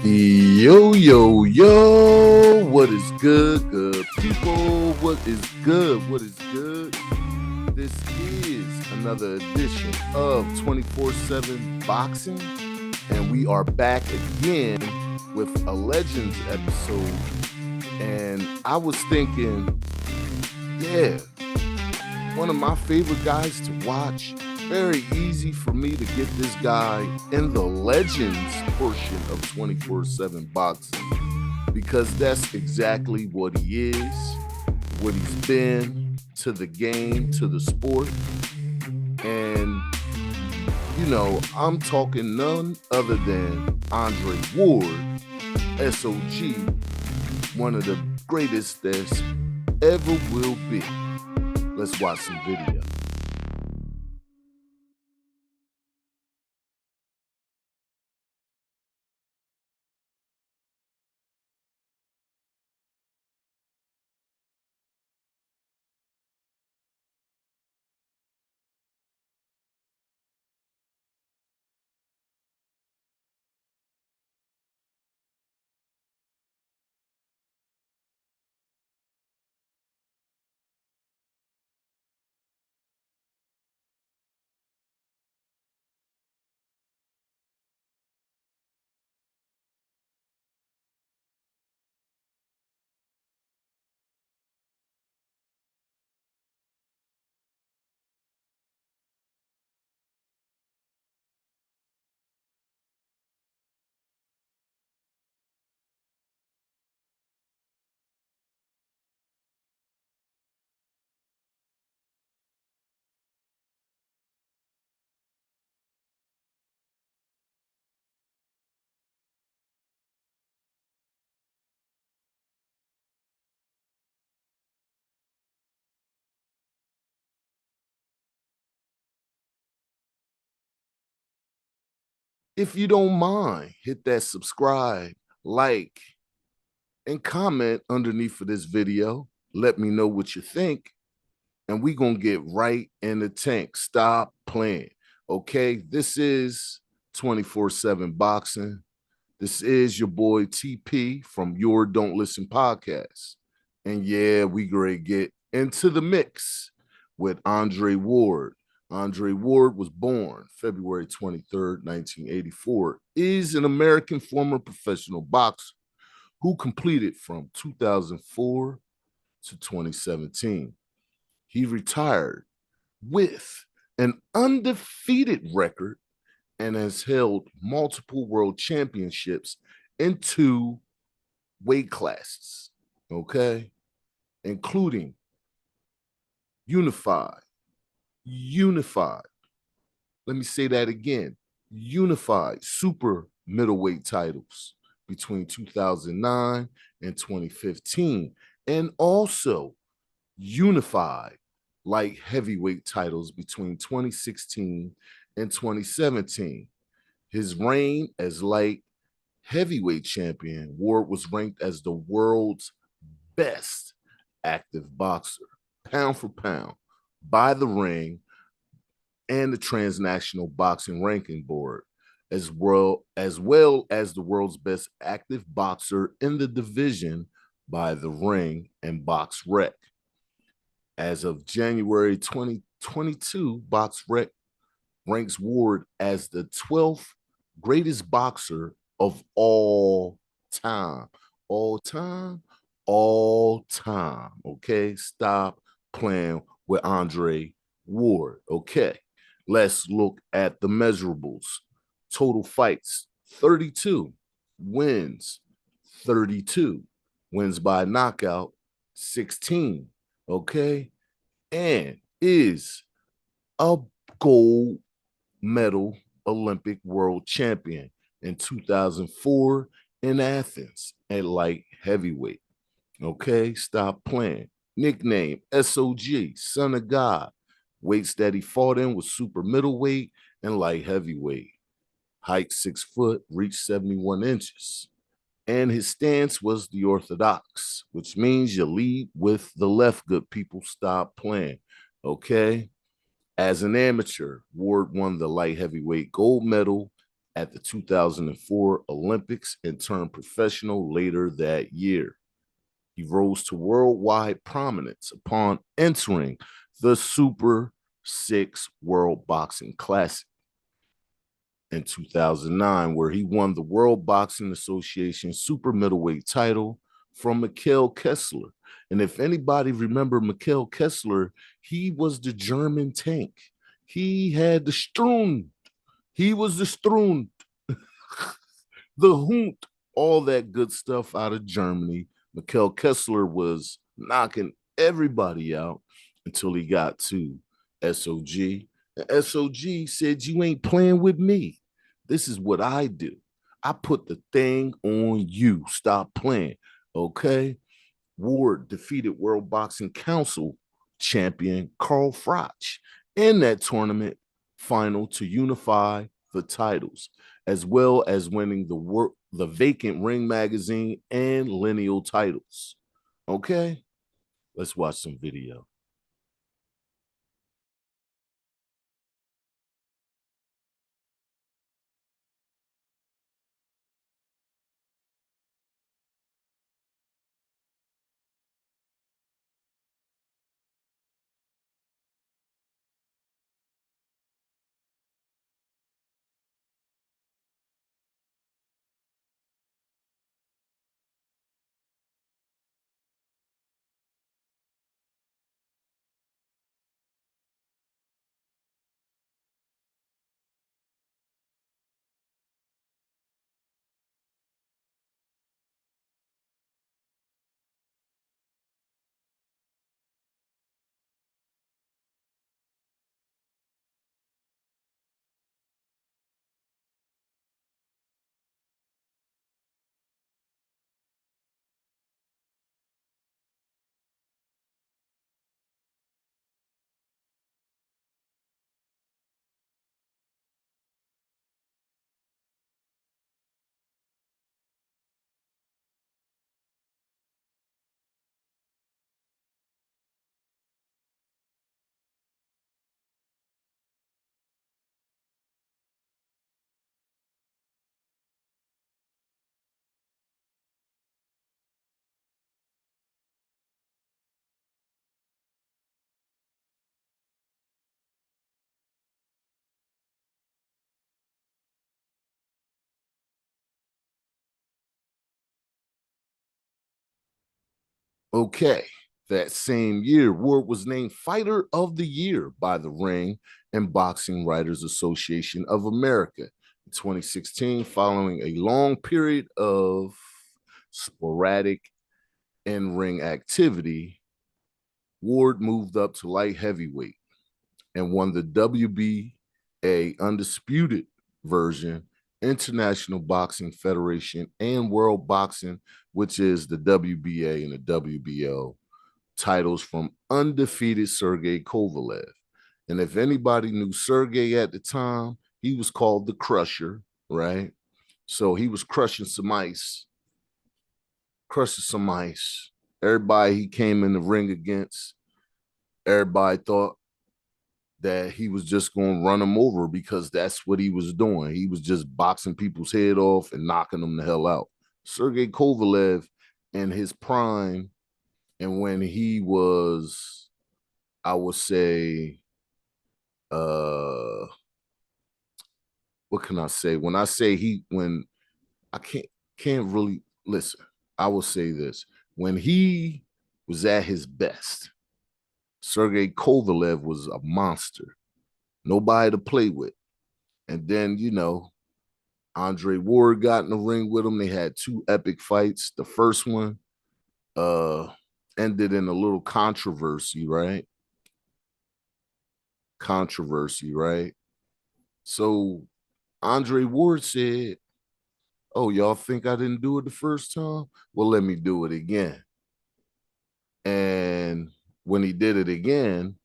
Yo, yo, yo, what is good, good people? What is good? What is good? This is another edition of 24/7 Boxing, and we are back again with a Legends episode. And I was thinking, one of my favorite guys to watch. Very easy for me to get this guy in the Legends portion of 24/7 Boxing because that's exactly what he is, what he's been to the game, to the sport. And, I'm talking none other than Andre Ward, SOG, one of the greatest there's ever will be. Let's watch some video. If you don't mind, hit that subscribe, like, and comment underneath of this video. Let me know what you think, and we gonna get right in the tank. Stop playing. Okay, this is 24/7 Boxing. This is your boy TP from Your Don't Listen podcast. And yeah, we gonna get into the mix with Andre Ward. Andre Ward was born February 23rd, 1984, is an American former professional boxer who completed from 2004 to 2017. He retired with an undefeated record and has held multiple world championships in two weight classes, okay, including unified. Let me say that again. Unified super middleweight titles between 2009 and 2015, and also unified light heavyweight titles between 2016 and 2017. His reign as light heavyweight champion, Ward was ranked as the world's best active boxer, pound for pound, by the Ring and the Transnational Boxing Ranking Board, as the world's best active boxer in the division by the Ring and BoxRec. As of January 2022, BoxRec ranks Ward as the 12th greatest boxer of all time. All time? All time. Okay? Stop playing with Andre Ward. Okay. Let's look at the measurables. Total fights 32, wins 32, wins by knockout 16. Okay? And is a gold medal Olympic world champion in 2004 in Athens at light heavyweight. Okay, stop playing. Nickname SOG, Son of God. Weights that he fought in was super middleweight and light heavyweight. Height 6 foot, reach 71 inches. And his stance was the orthodox, which means you lead with the left, good people. Stop playing. Okay. As an amateur, Ward won the light heavyweight gold medal at the 2004 Olympics and turned professional later that year. He rose to worldwide prominence upon entering the Super 6 World Boxing Classic in 2009, where he won the World Boxing Association super middleweight title from Mikhail Kessler. And if anybody remember Mikhail Kessler, he was the German tank. He had the Strun. He was the Strun, the Hund, all that good stuff out of Germany. Mikhail Kessler was knocking everybody out until he got to SOG. And SOG said, "You ain't playing with me. This is what I do. I put the thing on you. Stop playing." Okay. Ward defeated World Boxing Council champion Carl Froch in that tournament final to unify the titles, as well as winning the vacant Ring Magazine and lineal titles. Okay, let's watch some video. Okay, that same year, Ward was named Fighter of the Year by the Ring and Boxing Writers Association of America in 2016, following a long period of sporadic in-ring activity. Ward moved up to light heavyweight and won the WBA undisputed version, International Boxing Federation, and World Boxing, which is the WBA and the WBO titles from undefeated Sergey Kovalev. And if anybody knew Sergey at the time, he was called the Crusher, right? So he was crushing some ice. Everybody he came in the ring against, everybody thought that he was just going to run them over because that's what he was doing. He was just boxing people's head off and knocking them the hell out. Sergey Kovalev in his prime, and when he was, I would say, uh, what can I say? When I say when I can't really listen, I will say this: when he was at his best, Sergey Kovalev was a monster, nobody to play with. And then, Andre Ward got in the ring with him. They had two epic fights. The first one uh ended in a little controversy, right? Controversy, right? So Andre Ward said, "Oh, y'all think I didn't do it the first time? Well, let me do it again." And when he did it again,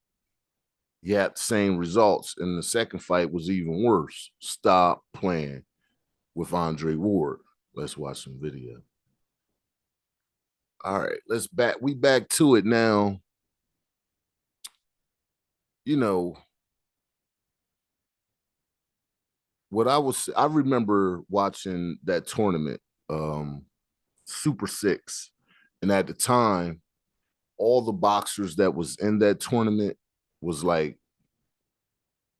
he had the same results. And the second fight was even worse. Stop playing with Andre Ward. Let's watch some video. All right, we back to it now. You know, I remember watching that tournament, Super Six, and at the time, all the boxers that was in that tournament was like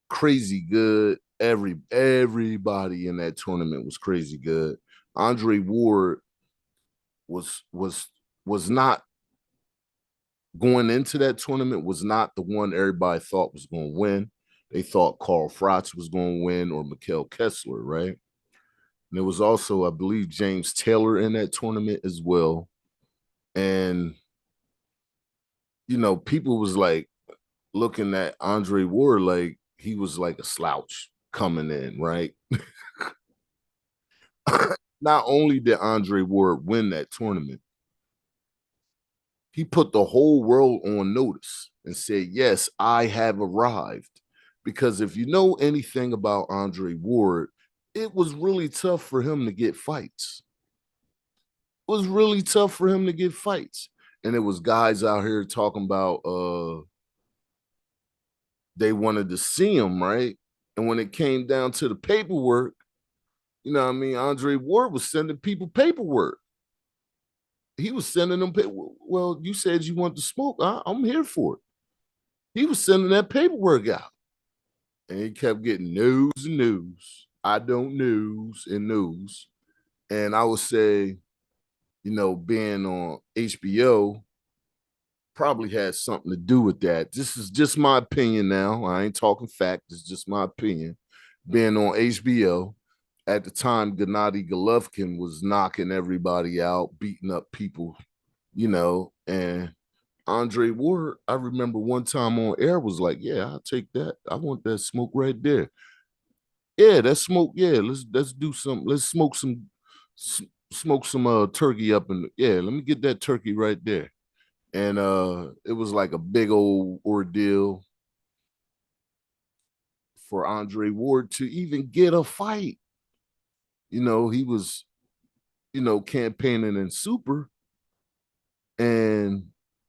crazy good. Everybody in that tournament was crazy good. Andre Ward was was was not going into that tournament, was not the one everybody thought was going to win. They thought Carl Froch was going to win or Mikhail Kessler, right? And there was also, I believe, James Taylor in that tournament as well. And people was like looking at Andre Ward like he was like a slouch coming in, right? Not only did Andre Ward win that tournament, he put the whole world on notice and said, yes, I have arrived. Because if you know anything about Andre Ward, it was really tough for him to get fights. It was really tough for him to get fights. And it was guys out here talking about they wanted to see him, right? And when it came down to the paperwork, you know what I mean? Andre Ward was sending people paperwork. He was sending them, well, you said you want to smoke. I'm here for it. He was sending that paperwork out. And he kept getting news and news. I don't news and news. And I would say, being on HBO probably had something to do with that. This is just my opinion now. I ain't talking fact. It's just my opinion. Being on HBO at the time, Gennady Golovkin was knocking everybody out, beating up people, and Andre Ward, I remember one time on air was like, yeah, I'll take that. I want that smoke right there. Yeah, that smoke. Yeah, let's do some. Let's smoke some turkey up and yeah, let me get that turkey right there. And it was like a big old ordeal for Andre Ward to even get a fight. He was, campaigning in super, and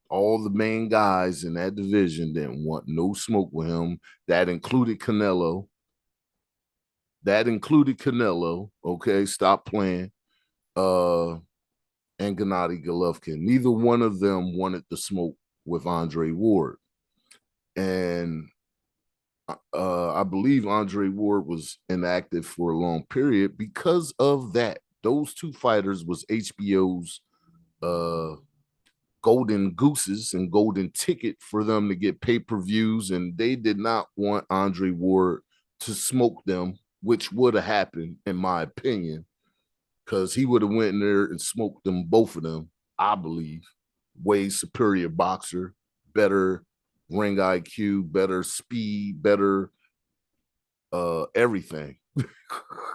all the main guys in that division didn't want no smoke with him. That included Canelo. Okay, stop playing. Uh, and Gennady Golovkin. Neither one of them wanted to smoke with Andre Ward. And I believe Andre Ward was inactive for a long period because of that. Those two fighters was HBO's golden gooses and golden ticket for them to get pay-per-views, and they did not want Andre Ward to smoke them, which would have happened, in my opinion, because he would have went in there and smoked them, both of them, I believe. Way superior boxer, better ring IQ, better speed, better everything.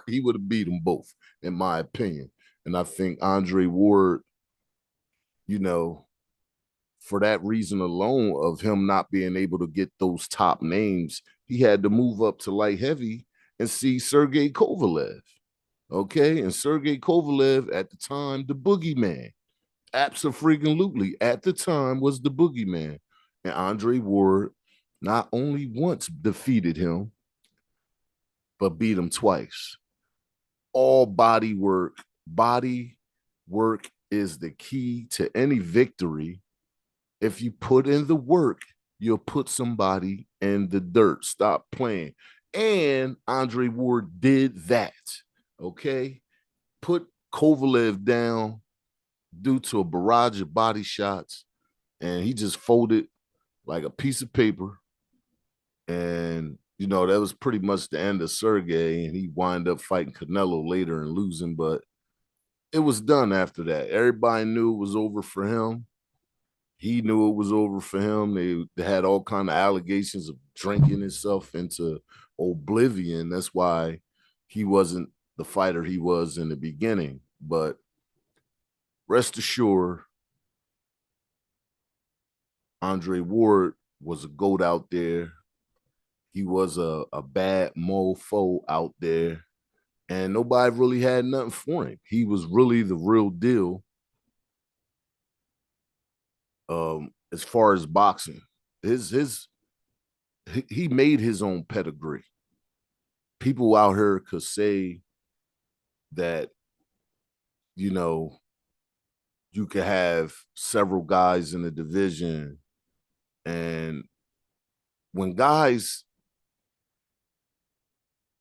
He would have beat them both, in my opinion. And I think Andre Ward, you know, for that reason alone of him not being able to get those top names, he had to move up to light heavy and see Sergey Kovalev. Okay. And Sergey Kovalev at the time, the boogeyman. Absolutely. At the time was the boogeyman. And Andre Ward not only once defeated him, but beat him twice. All body work. Body work is the key to any victory. If you put in the work, you'll put somebody in the dirt. Stop playing. And Andre Ward did that. Okay. Put Kovalev down due to a barrage of body shots. And he just folded like a piece of paper. And, that was pretty much the end of Sergey. And he wound up fighting Canelo later and losing. But it was done after that. Everybody knew it was over for him. He knew it was over for him. They had all kind of allegations of drinking himself into oblivion. That's why he wasn't the fighter he was in the beginning. But rest assured, Andre Ward was a goat out there. He was a bad mofo out there. And nobody really had nothing for him. He was really the real deal as far as boxing. He made his own pedigree. people out here could say that, you know, you could have several guys in the division. And when guys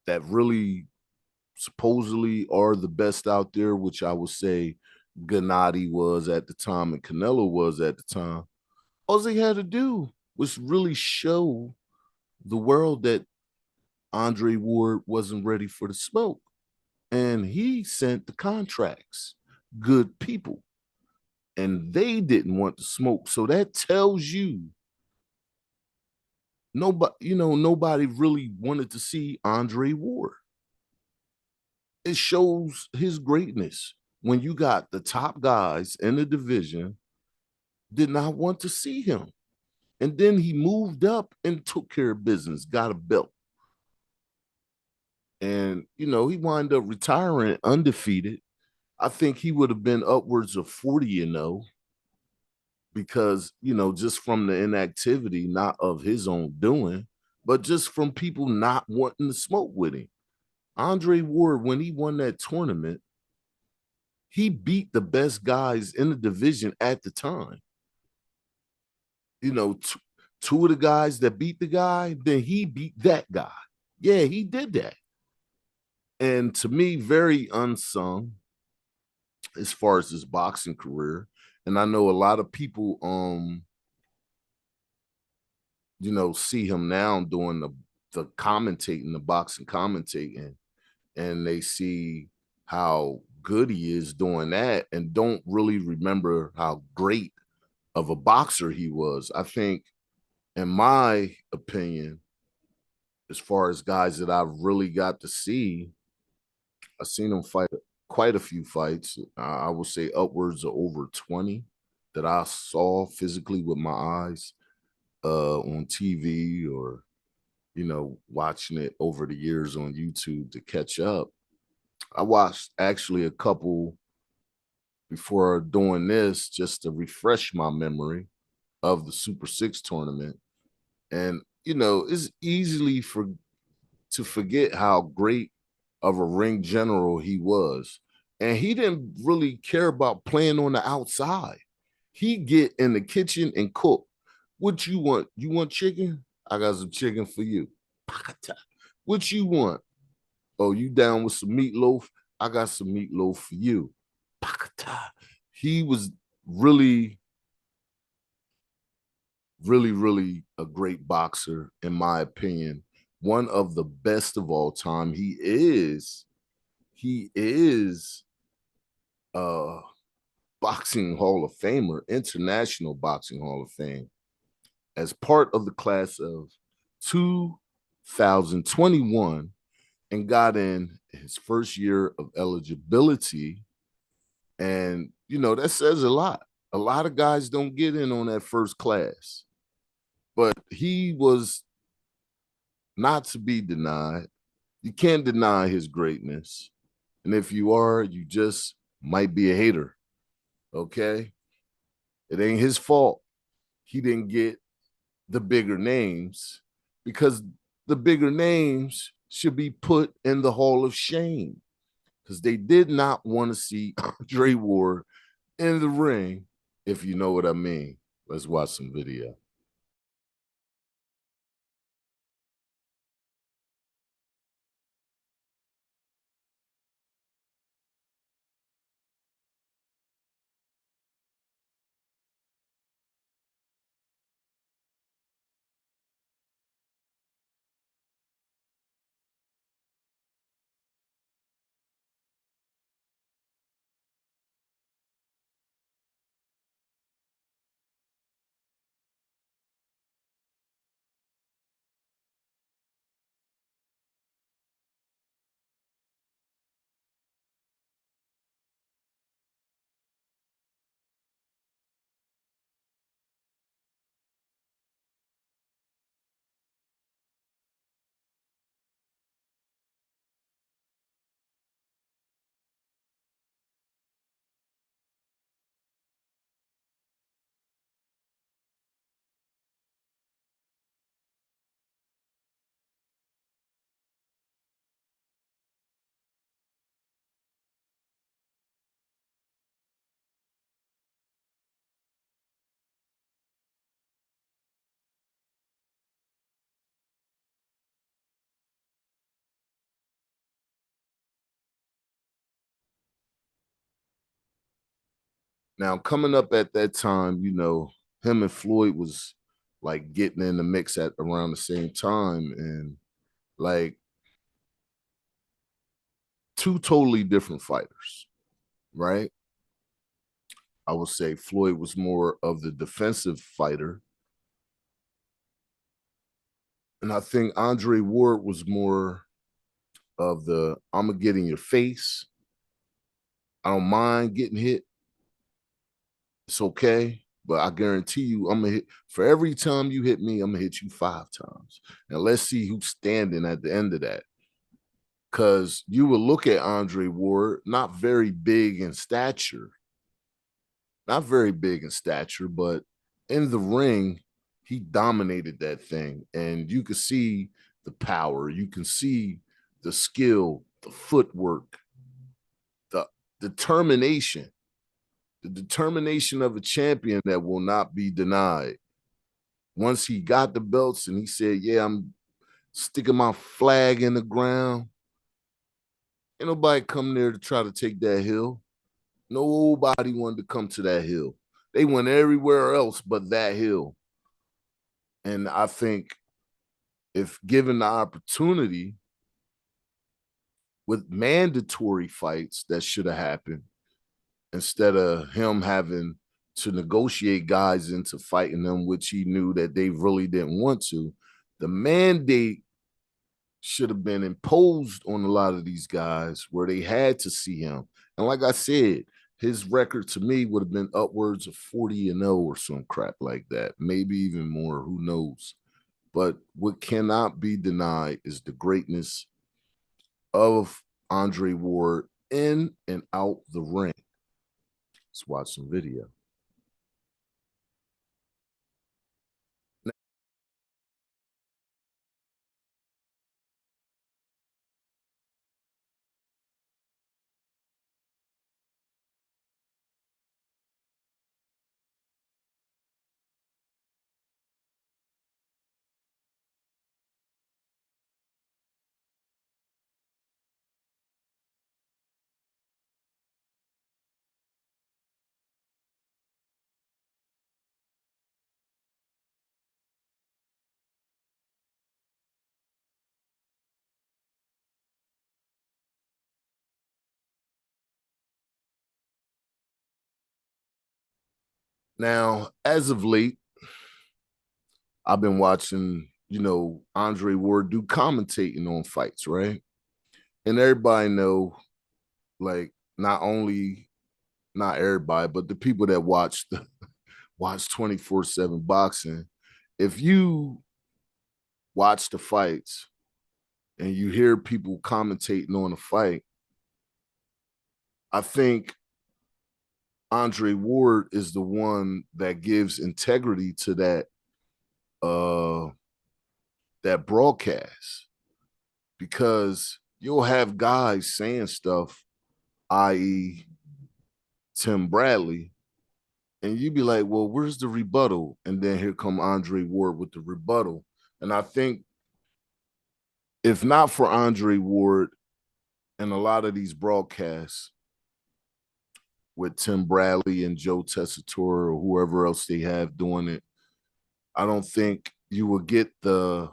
that really supposedly are the best out there, which I would say Gennady was at the time and Canelo was at the time, all they had to do was really show the world that Andre Ward wasn't ready for the smoke. And he sent the contracts, good people, and they didn't want to smoke. So that tells you nobody really wanted to see Andre Ward. It shows his greatness when you got the top guys in the division did not want to see him. And then he moved up and took care of business, got a belt. And, he wound up retiring undefeated. I think he would have been upwards of 40-0 because, just from the inactivity, not of his own doing, but just from people not wanting to smoke with him. Andre Ward, when he won that tournament, he beat the best guys in the division at the time. Two of the guys that beat the guy, then he beat that guy. Yeah, he did that. And to me, very unsung as far as his boxing career. And I know a lot of people see him now doing the commentating, the boxing commentating, and they see how good he is doing that and don't really remember how great of a boxer he was. I think, in my opinion, as far as guys that I've really got to see, I've seen him fight quite a few fights. I would say upwards of over 20 that I saw physically with my eyes on TV or, watching it over the years on YouTube to catch up. I watched actually a couple before doing this just to refresh my memory of the Super Six tournament. And, it's easily to forget how great of a ring general he was. And he didn't really care about playing on the outside. He get in the kitchen and cook. What you want? You want chicken? I got some chicken for you. What you want? Oh, you down with some meatloaf? I got some meatloaf for you. He was really, really, really a great boxer, in my opinion. One of the best of all time. He is a boxing Hall of Famer, International Boxing Hall of Fame, as part of the class of 2021 and got in his first year of eligibility. And, that says a lot. A lot of guys don't get in on that first class, but he was not to be denied. You can't deny his greatness. And if you are, you just might be a hater. Okay. It ain't his fault he didn't get the bigger names, because the bigger names should be put in the Hall of Shame because they did not want to see Andre Ward in the ring, if you know what I mean. Let's watch some video. Now, coming up at that time, him and Floyd was like getting in the mix at around the same time, and like two totally different fighters, right? I would say Floyd was more of the defensive fighter, and I think Andre Ward was more of the I'm gonna get in your face. I don't mind getting hit. It's okay. But I guarantee you, I'm gonna hit for every time you hit me, I'm gonna hit you 5 times. And let's see who's standing at the end of that. Because you will look at Andre Ward, not very big in stature, not very big in stature, but in the ring, he dominated that thing. And you can see the power, you can see the skill, the footwork, the determination, the determination of a champion that will not be denied. Once he got the belts and he said, yeah, I'm sticking my flag in the ground, ain't nobody come there to try to take that hill. Nobody wanted to come to that hill. They went everywhere else but that hill. And I think if given the opportunity with mandatory fights that should have happened, instead of him having to negotiate guys into fighting them, which he knew that they really didn't want to, the mandate should have been imposed on a lot of these guys where they had to see him. And like I said, his record to me would have been upwards of 40-0 or some crap like that, maybe even more, who knows. But what cannot be denied is the greatness of Andre Ward in and out the ring. Let's watch some video. Now, as of late, I've been watching, Andre Ward do commentating on fights, right? And everybody know, like, not everybody, but the people that watch 24/7 boxing, if you watch the fights and you hear people commentating on a fight, I think Andre Ward is the one that gives integrity to uh that broadcast, because you'll have guys saying stuff, i.e. Tim Bradley, and you'd be like, well, where's the rebuttal? And then here come Andre Ward with the rebuttal. And I think if not for Andre Ward and a lot of these broadcasts with Tim Bradley and Joe Tessitore or whoever else they have doing it, I don't think you will get the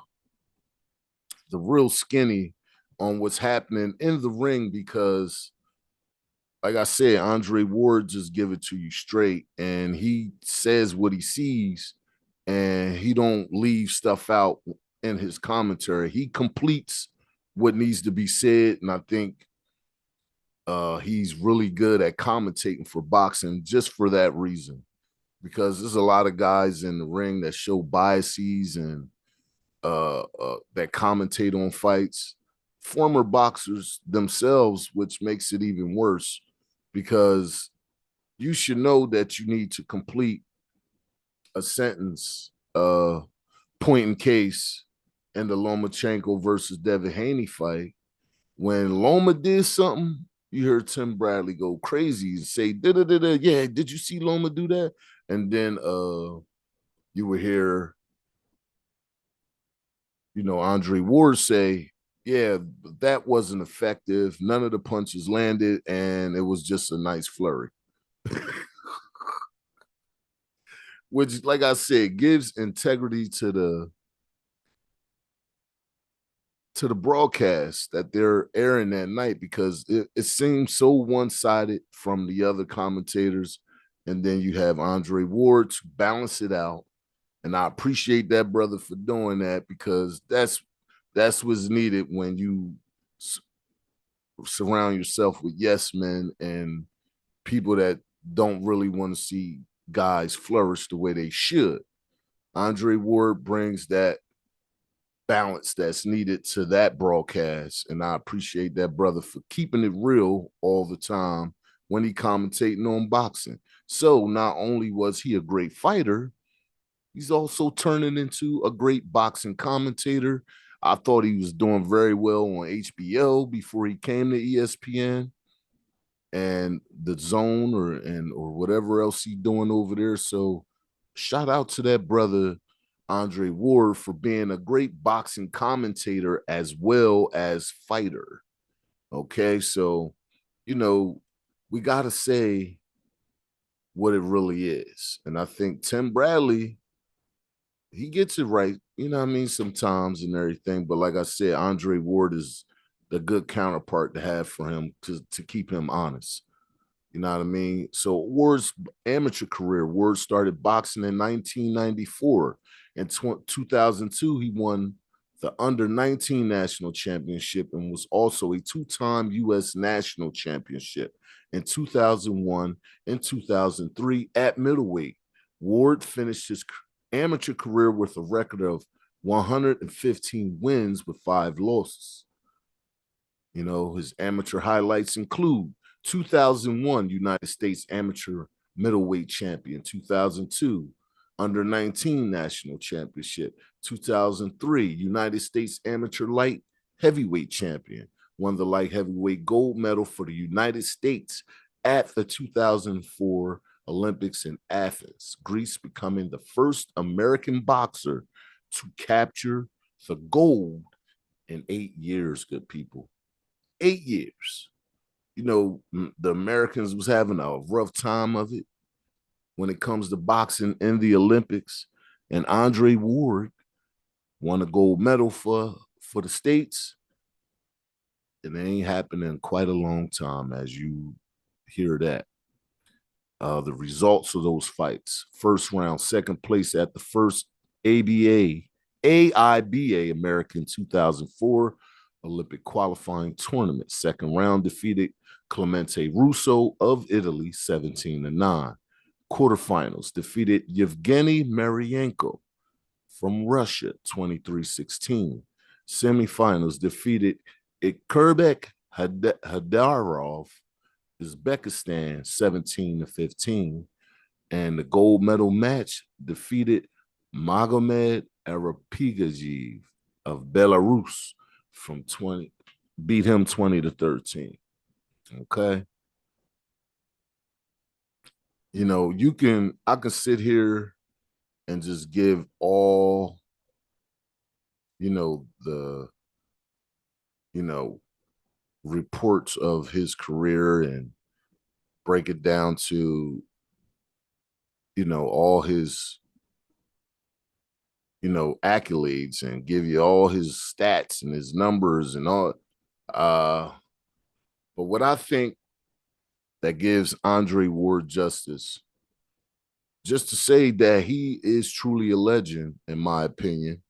real skinny on what's happening in the ring, because like I said, Andre Ward just give it to you straight, and he says what he sees, and he don't leave stuff out in his commentary. He completes what needs to be said, and I think he's really good at commentating for boxing just for that reason, because there's a lot of guys in the ring that show biases and that commentate on fights, former boxers themselves, which makes it even worse, because you should know that you need to complete a sentence, point in case, in the Lomachenko versus Devin Haney fight. When Loma did something, you heard Tim Bradley go crazy and say, da-da-da-da, yeah, did you see Loma do that? And then you would hear, Andre Ward say, yeah, that wasn't effective. None of the punches landed, and it was just a nice flurry. which, like I said, gives integrity to the broadcast that they're airing that night, because it seems so one-sided from the other commentators. And then you have Andre Ward to balance it out. And I appreciate that brother for doing that, because that's what's needed when you surround yourself with yes men and people that don't really want to see guys flourish the way they should. Andre Ward brings that balance that's needed to that broadcast, and I appreciate that brother for keeping it real all the time when he commentating on boxing. So not only was he a great fighter, he's also turning into a great boxing commentator. I thought he was doing very well on HBO before he came to ESPN and the Zone, or whatever else he's doing over there. So shout out to that brother Andre Ward for being a great boxing commentator as well as fighter. Okay, so we got to say what it really is. And I think Tim Bradley, he gets it right, what I mean, sometimes and everything. But like I said, Andre Ward is the good counterpart to have for him to keep him honest. You know what I mean? So Ward's amateur career, Ward started boxing in 1994. In 2002, he won the under 19 national championship and was also a two-time U.S. national championship in 2001 and 2003 at middleweight. Ward finished his amateur career with a record of 115 wins with 5 losses. His amateur highlights include 2001 United States Amateur Middleweight Champion, 2002 Under 19 National Championship, 2003 United States Amateur Light Heavyweight Champion, won the light heavyweight gold medal for the United States at the 2004 Olympics in Athens, Greece, becoming the first American boxer to capture the gold in 8 years, good people. 8 years. The Americans was having a rough time of it when it comes to boxing in the Olympics. And Andre Ward won a gold medal for the States. And it ain't happened in quite a long time, as you hear that. The results of those fights: first round, second place at the first AIBA American 2004 Olympic qualifying tournament. Second round, defeated Clemente Russo of Italy 17-9. Quarterfinals, defeated Yevgeny Marienko from Russia 23-16. Semifinals, defeated Ikurbek Hadarov, Uzbekistan 17-15. And the gold medal match, defeated Magomed Arapigajev of Belarus beat him 20-13. Okay. I can sit here and just give all, the, reports of his career and break it down to, all his, accolades, and give you all his stats and his numbers and all. But what I think that gives Andre Ward justice, just to say that he is truly a legend, in my opinion.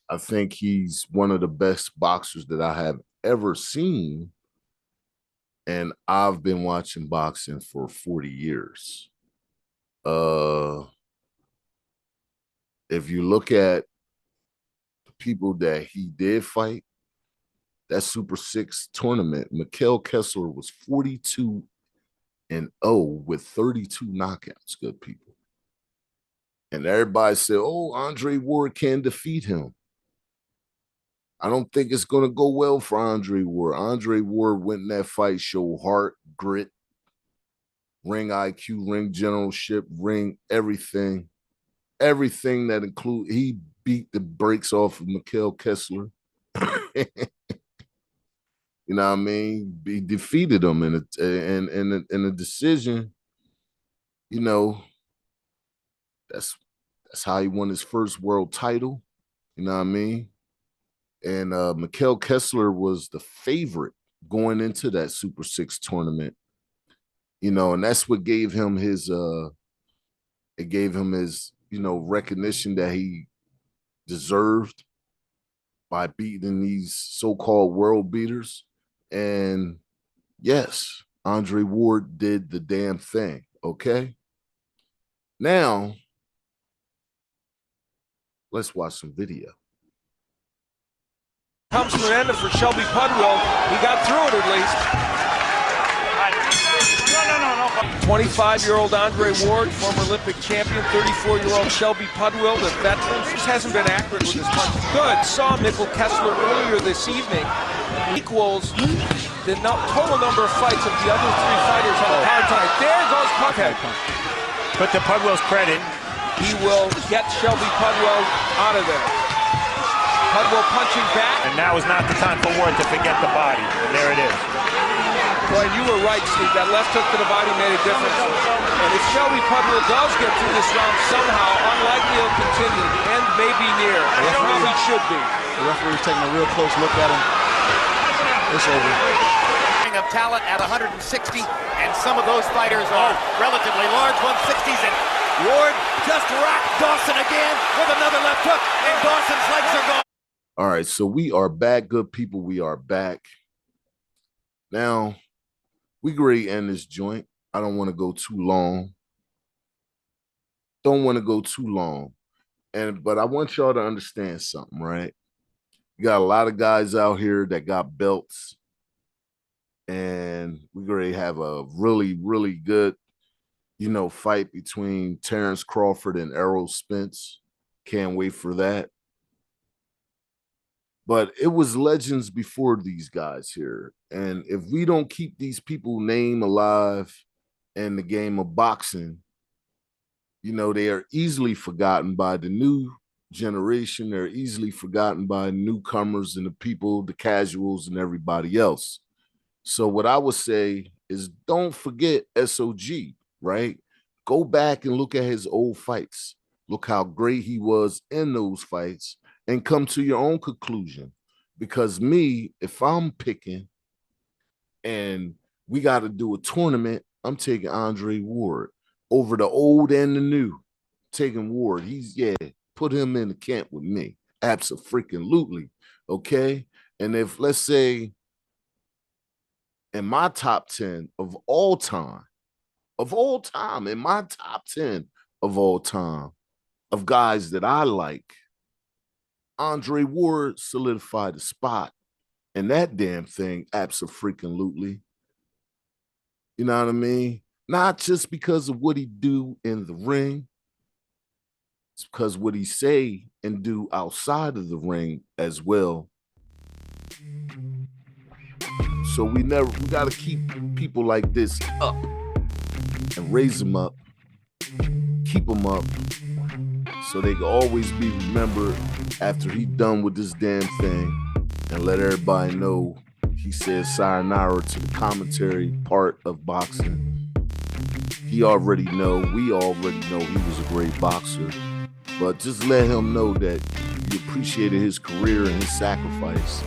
I think he's one of the best boxers that I have ever seen. And I've been watching boxing for 40 years. If you look at the people that he did fight, that Super 6 tournament, Mikhail Kessler was 42-0 with 32 knockouts, good people. And everybody said, oh, Andre Ward can defeat him. I don't think it's going to go well for Andre Ward. Andre Ward went in that fight, showed heart, grit, ring IQ, ring generalship, ring everything. Everything that include, he beat the brakes off of Mikhail Kessler. You know what I mean? He defeated him in a decision, That's how he won his first world title. You know what I mean? And Mikhail Kessler was the favorite going into that Super 6 tournament. You know, and that's what gave him his recognition that he deserved by beating these so-called world beaters. And yes, Andre Ward did the damn thing, okay? Now, let's watch some video. Comes to an end for Shelby Pudwill. He got through it at least. 25-year-old Andre Ward, former Olympic champion. 34-year-old Shelby Pudwill, the veteran. Just hasn't been accurate with his punches. Good. Saw Mikhail Kessler earlier this evening. Equals the total number of fights of the other three fighters on the hard time. There goes Pudwill. But to Pudwill's credit, he will get Shelby Pudwill out of there. Pudwill punching back. And now is not the time for Ward to forget the body. And there it is. Boy, you were right, Steve. That left hook to the body made a difference. And if Shelby Pudwill does get through this round somehow, unlikely he'll continue. The end may be near. It probably should be. The referee's taking a real close look at him. It's over. Of talent at 160, and some of those fighters are relatively large 160s, and Ward just rocked Dawson again with another left hook, and Dawson's legs are gone. All right, so we are back, good people. We are back. Now, we great end this joint. I don't want to go too long. But I want y'all to understand something, right? You got a lot of guys out here that got belts. And we're going to have a really, really good, fight between Terrence Crawford and Errol Spence. Can't wait for that. But it was legends before these guys here. And if we don't keep these people's name alive in the game of boxing, they are easily forgotten by the new generation. They're easily forgotten by newcomers and the people, the casuals, and everybody else. So what I would say is don't forget SOG, right? Go back and look at his old fights. Look how great he was in those fights and come to your own conclusion. Because me, if I'm picking and we got to do a tournament, I'm taking Andre Ward over the old and the new. Taking Ward. Put him in the camp with me. Abso-freaking-lutely, okay? And if, let's say, in my top 10 of all time, in my top 10 of all time, of guys that I like, Andre Ward solidified the spot and that damn thing, abso-freaking-lutely. You know what I mean? Not just because of what he do in the ring, it's because what he say and do outside of the ring as well. So we got to keep people like this up and raise them up, keep them up, so they can always be remembered after he done with this damn thing, and let everybody know he said sayonara to the commentary part of boxing. We already know he was a great boxer, but just let him know that you appreciated his career and his sacrifice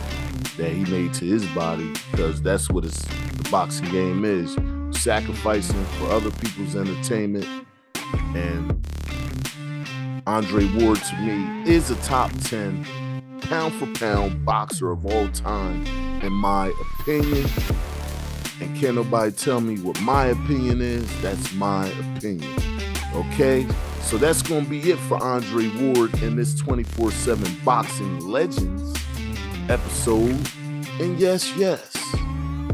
that he made to his body, because that's what the boxing game is, sacrificing for other people's entertainment. And Andre Ward, to me, is a top 10 pound-for-pound boxer of all time, in my opinion. And can't nobody tell me what my opinion is. That's my opinion, okay? So that's going to be it for Andre Ward in this 24/7 Boxing Legends episode. And yes,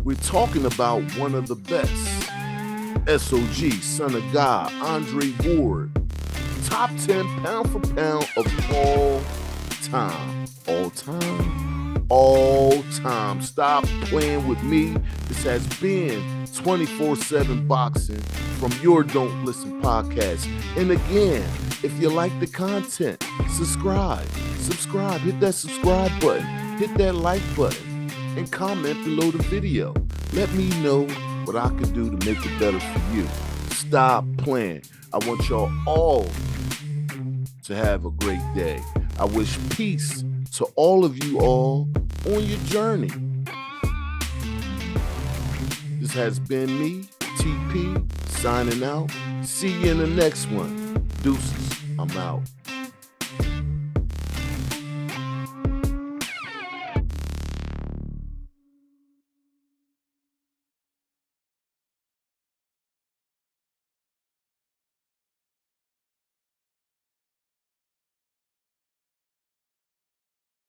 we're talking about one of the best, SOG, son of God, Andre Ward, top 10 pound for pound of all time. All time. Stop playing with me. This has been 24/7 Boxing from your Don't Listen podcast. And again, if you like the content, subscribe, hit that subscribe button, hit that like button, and comment below the video. Let me know what I can do to make it better for you. Stop playing. I want y'all all to have a great day. I wish peace to all of you all on your journey. This has been me, TP, signing out. See you in the next one. Deuces, I'm out.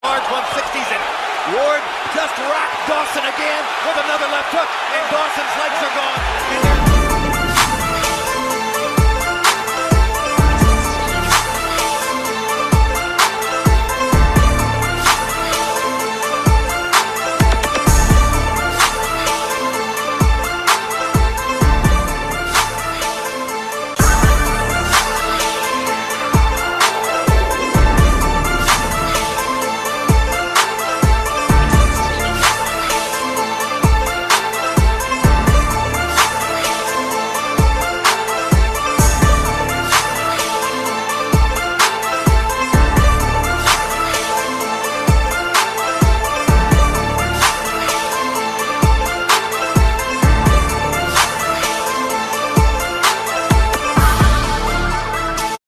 Large 160s, and Ward just rocked Dawson again with another left hook, and Dawson's legs are gone.